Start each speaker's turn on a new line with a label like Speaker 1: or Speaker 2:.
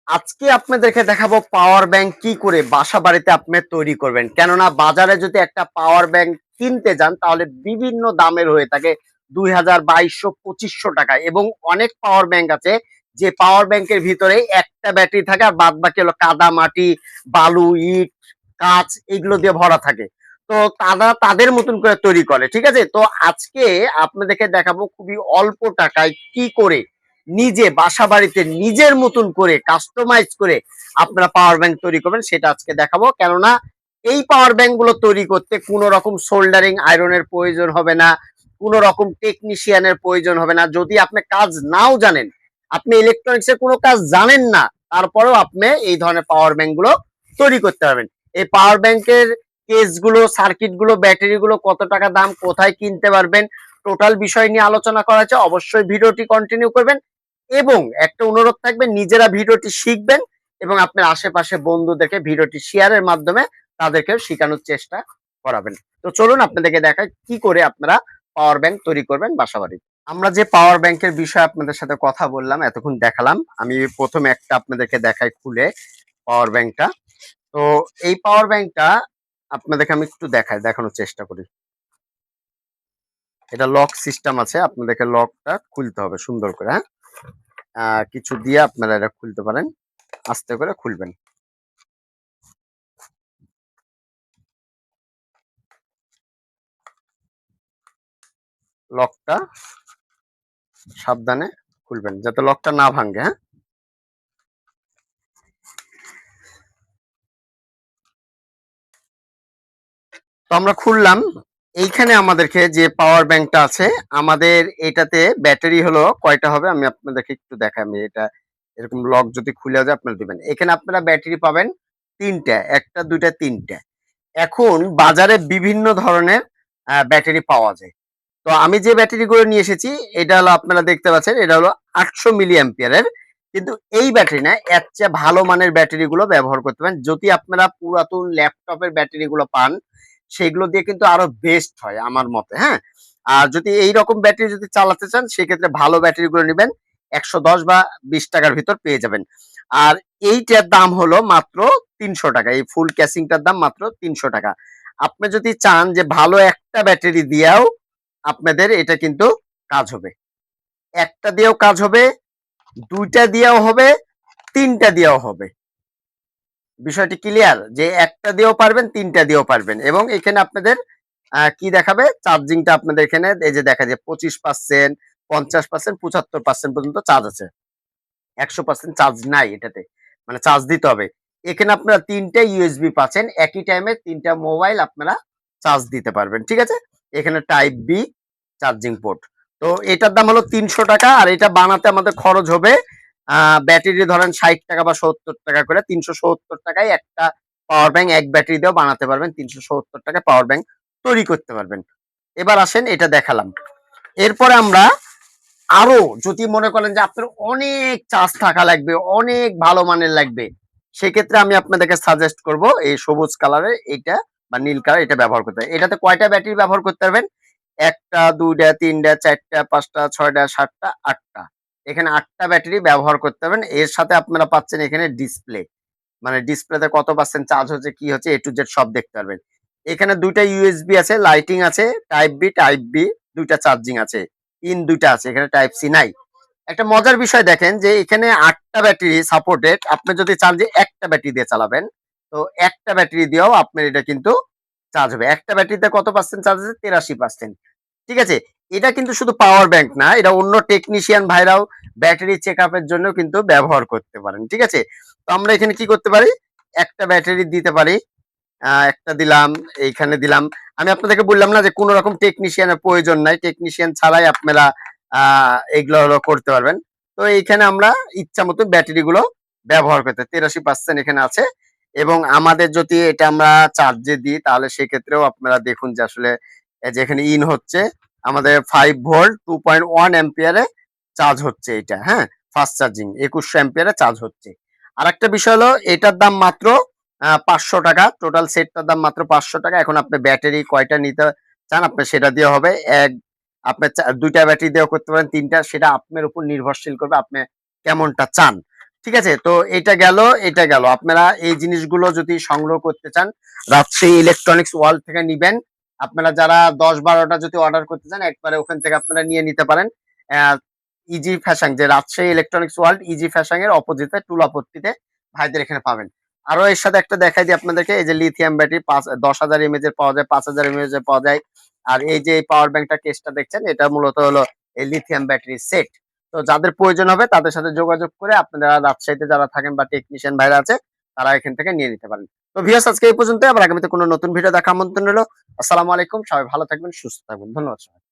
Speaker 1: আজকে আপনাদেরকে দেখাবো পাওয়ার ব্যাংক কি করে বাসা বাড়িতে আপনি তৈরি করবেন। কেননা বাজারে যদি একটা পাওয়ার ব্যাংক কিনতে যান তাহলে বিভিন্ন দামের হয়ে থাকে ২০০০, ২২০০, ২৫০০ টাকায়, এবং অনেক পাওয়ার ব্যাংক আছে যে পাওয়ার ব্যাংকের ভিতরে একটা ব্যাটারি থাকে আর বাদ বাকি হলো কাদা, মাটি, বালু, ইট, কাঁচ এগুলো দিয়ে ভরা থাকে। তো তারা তাদের মতন করে তৈরি করে, ঠিক আছে? তো আজকে আপনাদেরকে দেখাবো খুবই অল্প টাকায় কি করে নিজে বাসা বাড়িতে নিজের মতন করে কাস্টমাইজ করে আপনারা পাওয়ার ব্যাংক তৈরি করবেন, সেটা আজকে দেখাবো। কেননা এই পাওয়ার ব্যাংক গুলো তৈরি করতে কোনো রকম সোল্ডারিং আয়রনের প্রয়োজন হবে না, কোনো রকম টেকনিশিয়ানের প্রয়োজন হবে না। যদি আপনি কাজ নাও জানেন, আপনি ইলেকট্রনিক্স এর কোনো কাজ জানেন না, তারপরেও আপনি এই ধরনের পাওয়ার ব্যাংক গুলো তৈরি করতে পারবেন। এই পাওয়ার ব্যাংকের কেস গুলো, সার্কিট গুলো, ব্যাটারি গুলো কত টাকা দাম, কোথায় কিনতে পারবেন, টোটাল বিষয় নিয়ে আলোচনা করা হয়েছে। অবশ্যই ভিডিওটি কন্টিনিউ করবেন এবং একটা অনুরোধ থাকবে, নিজেরা ভিডিওটি শিখবেন এবং আপনার আশেপাশে বন্ধুদেরকে ভিডিওটি শেয়ারের মাধ্যমে তাদেরকে শেখানোর চেষ্টা করাবেন। তো চলুন আপনাদেরকে দেখাই কি করে আপনারা পাওয়ার ব্যাংক তৈরি করবেন বাসাবাড়িতে। আমরা যে পাওয়ার ব্যাংকের বিষয়ে আপনাদের সাথে কথা বললাম, এতক্ষণ দেখালাম, আমি প্রথমে একটা আপনাদেরকে দেখাই খুলে পাওয়ার ব্যাংকটা। তো এই পাওয়ার ব্যাংকটা আপনাদেরকে আমি একটু দেখানোর চেষ্টা করি। এটা লক সিস্টেম আছে, আপনাদেরকে লকটা খুলতে হবে সুন্দর করে, হ্যাঁ? কিছু দিয়ে আপনারা এটা খুলতে পারেন, আস্তে করে খুলবেন। লকটা সাবধানে খুলবেন যাতে লকটা না ভাঙে, হ্যাঁ? তো আমরা খুললাম। এইখানে আমাদেরকে যে পাওয়ার ব্যাংকটা আছে, আমাদের এটাতে ব্যাটারি হলো কয়টা হবে আমি আপনাদেরকে একটু দেখাই। আমি এটা এরকম লক যদি খুলে যায় আপনারা দিবেন। এখানে আপনারা ব্যাটারি পাবেন ৩টা, ১টা, ২টা, ৩টা। এখন বাজারে বিভিন্ন ধরনের ব্যাটারি পাওয়া যায়। তো আমি যে ব্যাটারিগুলো নিয়ে এসেছি, এটা হলো আপনারা দেখতে পাচ্ছেন, এটা হলো ৮০০ মিলি অ্যাম্পিয়ারের। কিন্তু এই ব্যাটারি না, এর চেয়ে ভালো মানের ব্যাটারিগুলো ব্যবহার করতে পারেন। যদি আপনারা পুরাতন ল্যাপটপের ব্যাটারিগুলো পান, সেগুলো দিয়ে কিন্তু আরো বেস্ট হয় আমার মতে, হ্যাঁ? আর যদি এইরকম ব্যাটারি যদি চালাতে চান, সেক্ষেত্রে ভালো ব্যাটারিগুলো নিবেন। ১১০ বা ২০ টাকার ভিতর পেয়ে যাবেন। আর এইটার দাম হলো মাত্র ৩০০ টাকা। এই ফুল ক্যাসিংটার দাম মাত্র ৩০০ টাকা। আপনি যদি চান যে ভালো একটা ব্যাটারি দিয়েও আপনাদের এটা কিন্তু কাজ হবে। একটা দিয়েও কাজ হবে, ২টা দিয়েও হবে, ৩টা দিয়েও হবে। বিষয়টি ক্লিয়ার? যে একটা দিয়েও পারবেন, ৩টা দিয়েও পারবেন। এবং এখানে আপনাদের কি দেখাবে? চার্জিংটা আপনাদের এখানে এই যে দেখা যায় ২৫%, ৫০%, ৭৫% পর্যন্ত চার্জ আছে। ১০০% চার্জ নাই এটাতে। মানে চার্জ দিতে হবে। এখানে আপনারা ৩ টা ইউএসবি পাচ্ছেন। একই টাইমে ৩ টা মোবাইল আপনারা চার্জ দিতে পারবেন। ঠিক আছে? এখানে টাইপ বি চার্জিং পোর্ট। তো এটার দাম হলো ৩০০ টাকা, আর এটা বানাতে আমাদের খরচ হবে ব্যাটারি ধরেন ৬০ টাকা বা ৭০ টাকা করে। ৩৭০ টাকায় একটা পাওয়ার ব্যাংক এক ব্যাটারি দিয়েও বানাতে পারবেন। ৩৭০ টাকায় পাওয়ার ব্যাংক তৈরি করতে পারবেন। এবার আসেন, এটা দেখালাম। এরপরে আমরা আরো যদি মনে করেন যে আপনার অনেক চার্জ থাকা লাগবে, অনেক ভালো মানের লাগবে, সেক্ষেত্রে আমি আপনাদেরকে সাজেস্ট করব এই সবুজ কালারের এইটা বা নীল কালার এটা ব্যবহার করতে। এটাতে কয়টা ব্যাটারি ব্যবহার করতে পারবেন? ১টা, ২টা, ৩টা, ৪টা, ৫টা, ৬টা, ৭টা, ৮টা। এখানে ৮টা ব্যাটারি ব্যবহার করতে পারবেন। এর সাথে আপনারা পাচ্ছেন এখানে ডিসপ্লে। মানে ডিসপ্লেতে কত পার্সেন্ট চার্জ হচ্ছে, কি হচ্ছে, এ টু জেড সব দেখতে পারবেন। এখানে ২টা ইউএসবি আছে, লাইটিং আছে, টাইপ বি, ২টা চার্জিং আছে। ইন ২টা আছে, এখানে টাইপ সি নাই। একটা মজার বিষয় দেখেন যে এখানে ৮টা ব্যাটারি সাপোর্টেড। আপনি যদি চান যে একটা ব্যাটারি দিয়ে চালাবেন, তো একটা ব্যাটারি দিয়েও আপনার এটা কিন্তু চার্জ হবে। একটা ব্যাটারিতে কত পার্সেন্ট চার্জ আছে? ৮৩%। ঠিক আছে? এটা কিন্তু শুধু পাওয়ার ব্যাংক না, এটা অন্য টেকনিশিয়ান ভাইরাও ব্যাটারি চেকআপের জন্য কিন্তু ব্যবহার করতে পারেন। ঠিক আছে? তো আমরা এখানে কি করতে পারি? একটা ব্যাটারি দিতে পারি। একটা দিলাম, এইখানে দিলাম। আমি আপনাদেরকে বললাম না যে কোন রকম টেকনিশিয়ানের প্রয়োজন নাই। টেকনিশিয়ান ছাড়াই আপনারা এগুলো হলো করতে পারবেন। তো এইখানে আমরা ইচ্ছা মতো ব্যাটারি গুলো ব্যবহার করতে ৮৩% এখানে আছে। এবং আমাদের যদি এটা আমরা চার্জে দিই তাহলে সেক্ষেত্রেও আপনারা দেখুন যে আসলে যে এখানে ইন হচ্ছে আমাদের 5 ভোল্ট 2.1 অ্যাম্পিয়ারে চার্জ হচ্ছে এটা, হ্যাঁ? ফাস্ট চার্জিং ২১০০ অ্যাম্পিয়ারে চার্জ হচ্ছে। আরেকটা বিষয় হলো এটার দাম মাত্র ৫০০ টাকা। টোটাল সেটটার দাম মাত্র ৫০০ টাকা। এখন আপনি ব্যাটারি কয়টা নিতে চান আপনার সেটা দিয়ে হবে। আপনার ২টা ব্যাটারি দিয়েও করতে পারেন, ৩টা, সেটা আপনার উপর নির্ভরশীল করবে আপনি কেমনটা চান। ঠিক আছে? তো এটা গেল। আপনারা এই জিনিসগুলো যদি সংগ্রহ করতে চান, রাজশাহী ইলেকট্রনিক্স ওয়ার্ল্ড থেকে নিবেন। আপনারা যারা ১০-১২ টা যদি অর্ডার করতে চান, একবারে ওখান থেকে আপনারা নিয়ে নিতে পারেন। অ্যা ইজি ফ্যাশন, যে Rajshahi electronics world easy fashion এর অপোজিটে টুলাপট্টিতে ভাইদের এখানে পাবেন। আরো এর সাথে একটা দেখাই দিই আপনাদেরকে, এই যে লিথিয়াম ব্যাটারি ১০,০০০ এমএএইচ এর পাওয়া যায়, ৫,০০০ এমএএইচ এর পাওয়া যায়। আর এই যে পাওয়ার ব্যাংকটা কেসটা দেখছেন, এটা মূলত হলো এই লিথিয়াম ব্যাটারি সেট। তো যাদের প্রয়োজন হবে তাদের সাথে যোগাযোগ করে আপনারা রাজশাহীতে যারা থাকেন বা টেকনিশিয়ান ভাইরা আছে, তারা এখান থেকে নিয়ে নিতে পারেন। তো ভিউয়ার্স, আজকে এই পর্যন্তই। আবার আগামীতে কোনো নতুন ভিডিও দেখার আমন্ত্রণ রইলো। আসসালামু আলাইকুম। সবাই ভালো থাকবেন, সুস্থ থাকবেন। ধন্যবাদ সবাই।